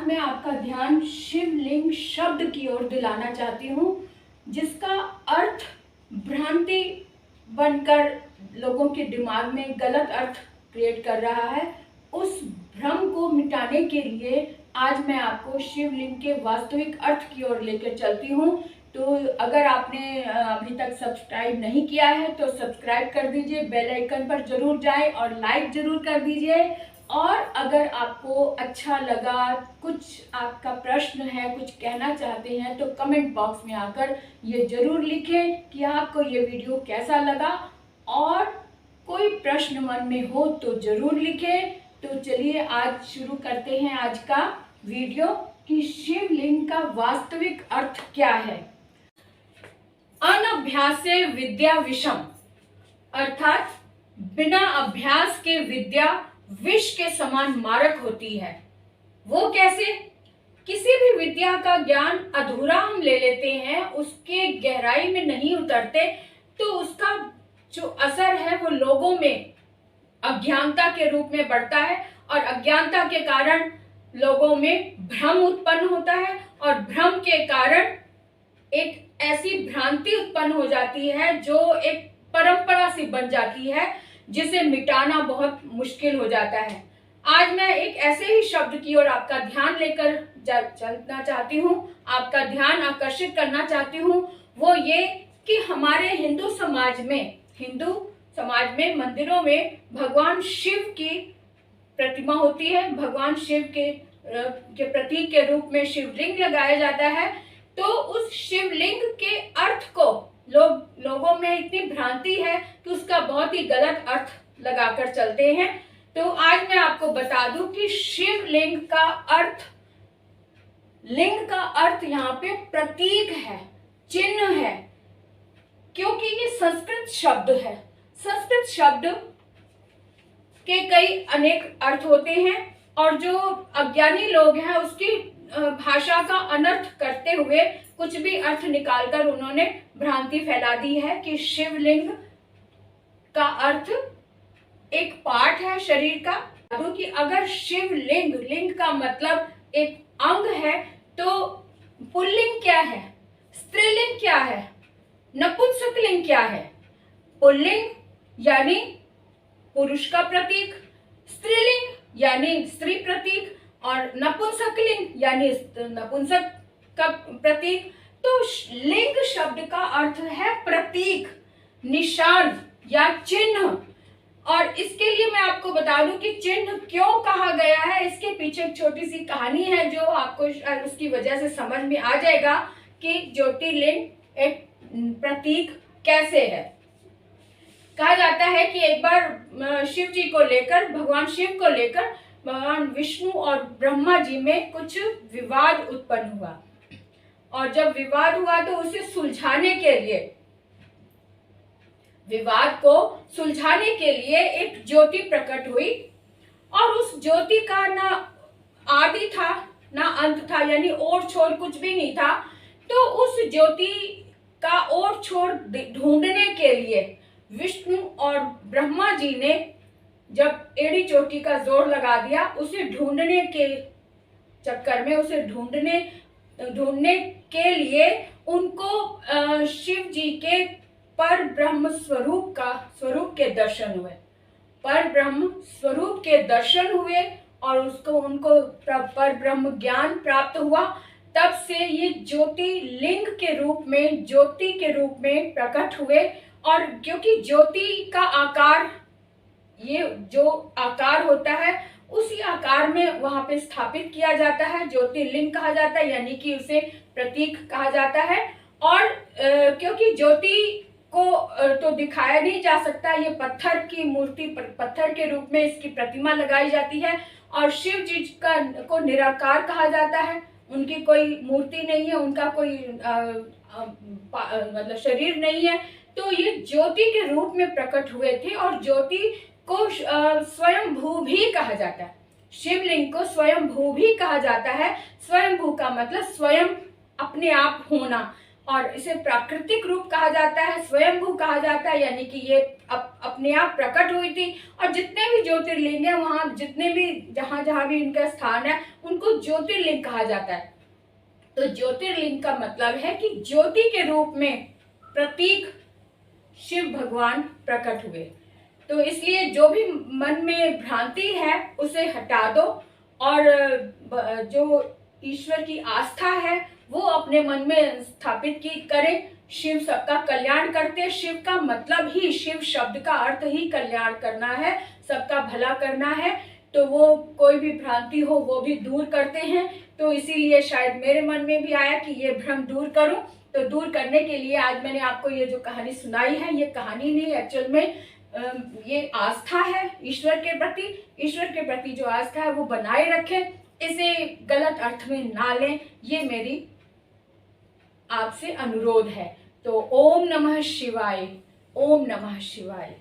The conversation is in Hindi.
मैं आपका ध्यान शिवलिंग शब्द की ओर दिलाना चाहती हूँ, जिसका अर्थ भ्रांति बनकर लोगों के दिमाग में गलत अर्थ क्रिएट कर रहा है। उस भ्रम को मिटाने के लिए आज मैं आपको शिवलिंग के वास्तविक अर्थ की ओर लेकर चलती हूँ। तो अगर आपने अभी तक सब्सक्राइब नहीं किया है तो सब्सक्राइब कर दीजिए, बेल आइकन पर जरूर जाएं और लाइक जरूर कर दीजिए। और अगर आपको अच्छा लगा, कुछ आपका प्रश्न है, कुछ कहना चाहते हैं तो कमेंट बॉक्स में आकर ये जरूर लिखें कि आपको ये वीडियो कैसा लगा, और कोई प्रश्न मन में हो तो जरूर लिखें। तो चलिए आज शुरू करते हैं आज का वीडियो कि शिवलिंग का वास्तविक अर्थ क्या है। अनभ्यासे विद्या विषम, अर्थात बिना अभ्यास के विद्या विष के समान मारक होती है। वो कैसे? किसी भी विद्या का ज्ञान अधूरा हम ले लेते हैं, उसके गहराई में नहीं उतरते, तो उसका जो असर है वो लोगों में अज्ञानता के रूप में बढ़ता है, और अज्ञानता के कारण लोगों में भ्रम उत्पन्न होता है, और भ्रम के कारण एक ऐसी भ्रांति उत्पन्न हो जाती है जो एक परंपरा सी बन जाती है, जिसे मिटाना बहुत मुश्किल हो जाता है। आज मैं एक ऐसे ही शब्द की ओर आपका ध्यान लेकर चलना चाहती हूँ, आपका ध्यान आकर्षित करना चाहती हूँ। वो ये कि हमारे हिंदू समाज में मंदिरों में भगवान शिव की प्रतिमा होती है, भगवान शिव के प्रतीक के रूप में शिवलिंग लगाया जाता है। तो उस शिवलिंग के अर्थ को लोगों में इतनी भ्रांति है कि उसका बहुत ही गलत अर्थ लगाकर चलते हैं। तो आज मैं आपको बता दूं कि शिवलिंग का अर्थ, लिंग का अर्थ यहाँ पे प्रतीक है, चिन्ह है, क्योंकि ये संस्कृत शब्द है। संस्कृत शब्द के कई अनेक अर्थ होते हैं, और जो अज्ञानी लोग हैं उसकी भाषा का अनर्थ करते हुए कुछ भी अर्थ निकालकर उन्होंने भ्रांति फैला दी है कि शिवलिंग का अर्थ एक पार्ट है शरीर का। कि अगर शिवलिंग, लिंग का मतलब एक अंग है, तो पुल्लिंग क्या है, स्त्रीलिंग क्या है, नपुंसकलिंग क्या है? पुल्लिंग यानी पुरुष का प्रतीक, स्त्रीलिंग यानी स्त्री प्रतीक, और नपुंसकलिंग यानी नपुंसक का प्रतीक। तो लिंग शब्द का अर्थ है प्रतीक, निशान या चिन्ह। और इसके लिए मैं आपको बता दूं कि चिन्ह क्यों कहा गया है, इसके पीछे एक छोटी सी कहानी है जो आपको उसकी वजह से समझ में आ जाएगा कि ज्योतिर्लिंग एक प्रतीक कैसे है। कहा जाता है कि एक बार शिव जी को लेकर, भगवान शिव को लेकर भगवान विष्णु और ब्रह्मा जी में कुछ विवाद उत्पन्न हुआ, और जब विवाद हुआ तो उसे सुलझाने के लिए, विवाद को सुलझाने के लिए एक ज्योति प्रकट हुई, और उस ज्योति का ना आदि था ना अंत था, यानी ओर छोर कुछ भी नहीं था। तो उस ज्योति का ओर छोर ढूंढने के लिए विष्णु और ब्रह्मा जी ने जब एड़ी चोटी का जोर लगा दिया, उसे ढूंढने के चक्कर में, उसे ढूंढने के लिए उनको शिव जी के पर ब्रह्म स्वरूप के दर्शन हुए, पर ब्रह्म स्वरूप के दर्शन हुए, और उनको पर ब्रह्म ज्ञान प्राप्त हुआ। तब से ये ज्योति लिंग के रूप में, ज्योति के रूप में प्रकट हुए। और क्योंकि ज्योति का आकार, ये जो आकार होता है उसी आकार में वहां पे स्थापित किया जाता है, ज्योतिर्लिंग कहा जाता है, यानी कि उसे प्रतीक कहा जाता है। और क्योंकि ज्योति को तो दिखाया नहीं जा सकता, ये पत्थर की मूर्ति, पत्थर के रूप में इसकी प्रतिमा लगाई जाती है, और शिव जी को निराकार कहा जाता है, उनकी कोई मूर्ति नहीं है, उनका कोई मतलब शरीर नहीं है। तो ये ज्योति के रूप में प्रकट हुए थे, और ज्योति को स्वयंभू भी कहा जाता है, शिवलिंग को स्वयंभू भी कहा जाता है। स्वयंभू का मतलब स्वयं, अपने आप होना। और इसे प्राकृतिक रूप कहा जाता है, स्वयंभू कहा जाता है, यानी कि ये अपने आप प्रकट हुई थी। और जितने भी ज्योतिर्लिंग है वहां, जितने भी जहां जहां भी इनका स्थान है, उनको ज्योतिर्लिंग कहा जाता है। तो ज्योतिर्लिंग का मतलब है कि ज्योति के रूप में प्रतीक शिव भगवान प्रकट हुए। तो इसलिए जो भी मन में भ्रांति है उसे हटा दो और जो ईश्वर की आस्था है वो अपने मन में स्थापित की करें। शिव सबका कल्याण करते हैं। शिव का मतलब ही, शिव शब्द का अर्थ ही कल्याण करना है, सबका भला करना है। तो वो कोई भी भ्रांति हो वो भी दूर करते हैं। तो इसीलिए शायद मेरे मन में भी आया कि ये भ्रम दूर करूं। तो दूर करने के लिए आज मैंने आपको ये जो कहानी सुनाई है, ये कहानी नहीं, एक्चुअल में ये आस्था है ईश्वर के प्रति। ईश्वर के प्रति जो आस्था है वो बनाए रखें, इसे गलत अर्थ में ना लें, ये मेरी आपसे अनुरोध है। तो ओम नमः शिवाय, ओम नमः शिवाय।